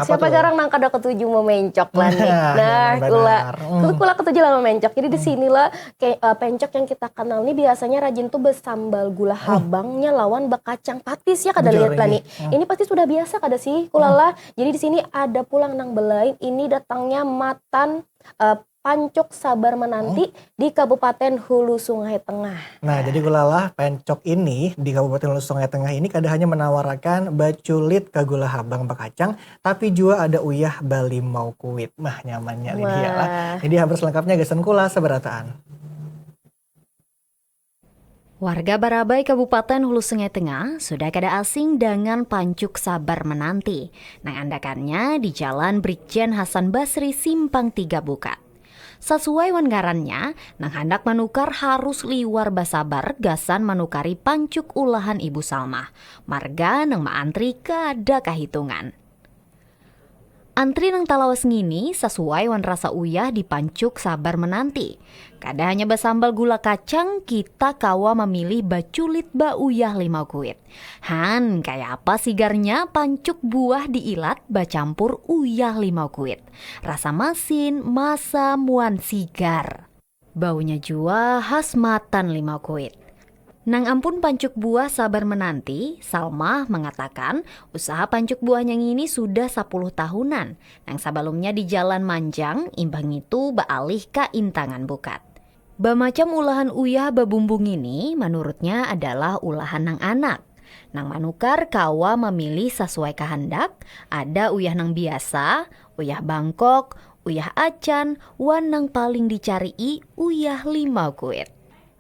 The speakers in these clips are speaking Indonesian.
Apa Siapa tuh? jarang nang kada ketujuh mau mencok lah nih. Nah, Jangan kula benar. kula ketujuh lah mau mencok. Jadi di sinilah kayak pencok yang kita kenal nih biasanya rajin tuh bersambal gula habangnya lawan bekacang patis ya kada Bujur lihat lah ini. nih. Ini pasti sudah biasa kada sih kula lah. Jadi di sini ada pulang nang belain ini datangnya matan pancok sabar menanti di Kabupaten Hulu Sungai Tengah. Nah, jadi gulalah pencok ini di Kabupaten Hulu Sungai Tengah ini kada hanya menawarkan baculit ke gula habang bekacang, tapi juga ada uyah balimau kuit. Mah nyamannya Lydia lah. Wah. Jadi hampir selengkapnya gasan kula seberataan. Warga Barabai Kabupaten Hulu Sungai Tengah sudah kada asing dengan pancuk sabar menanti. Nang andakannya di Jalan Brigjen Hasan Basri Simpang 3 Bukat. Sesuai wanggarannya, nang hendak manukar harus liwar basabar gasan manukari pancuk ulahan Ibu Salmah. Marga nang maantri kada kahitungan. Antri nang talawas ngini sesuai wan rasa uyah di pancuk sabar menanti. Kada hanya basambal gula kacang, kita kawa memilih baculit ba uyah 5 kuit. Han, kayak apa sigarnya pancuk buah diilat bacampur uyah 5 kuit. Rasa masin, masa muan sigar. Baunya jua khas matan 5 kuit. Nang ampun pancuk buah sabar menanti, Salma mengatakan usaha pancuk buahnya ini sudah 10 tahunan. Nang sebelumnya di Jalan Manjang, imbang itu baalih ka Intangan Bukat. Bamacam ulahan uyah babumbung ini menurutnya adalah ulahan nang anak. Nang manukar kawa memilih sesuai kehendak, ada uyah nang biasa, uyah bangkok, uyah acan, wan nang paling dicari uyah 5 kuit.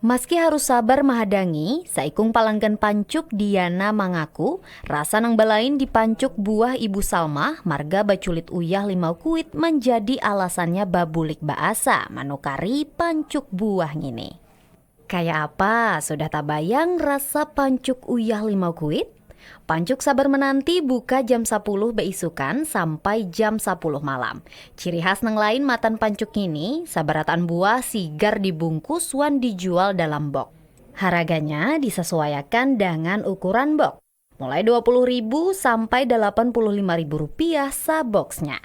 Meski harus sabar mahadangi, saikung palanggan pancuk Diana mengaku rasa nang balain di pancuk buah Ibu Salmah marga baculit uyah 5 kuit menjadi alasannya babulik baasa manukari pancuk buah ngini. Kayak apa? Sudah tabayang rasa pancuk uyah 5 kuit? Pancuk sabar menanti buka jam 10 beisukan sampai jam 10 malam. Ciri khas nang lain matan pancuk ini, sabarataan buah sigar dibungkus wan dijual dalam box. Harganya disesuaikan dengan ukuran box. Mulai 20.000 sampai 85.000 rupiah saboksnya.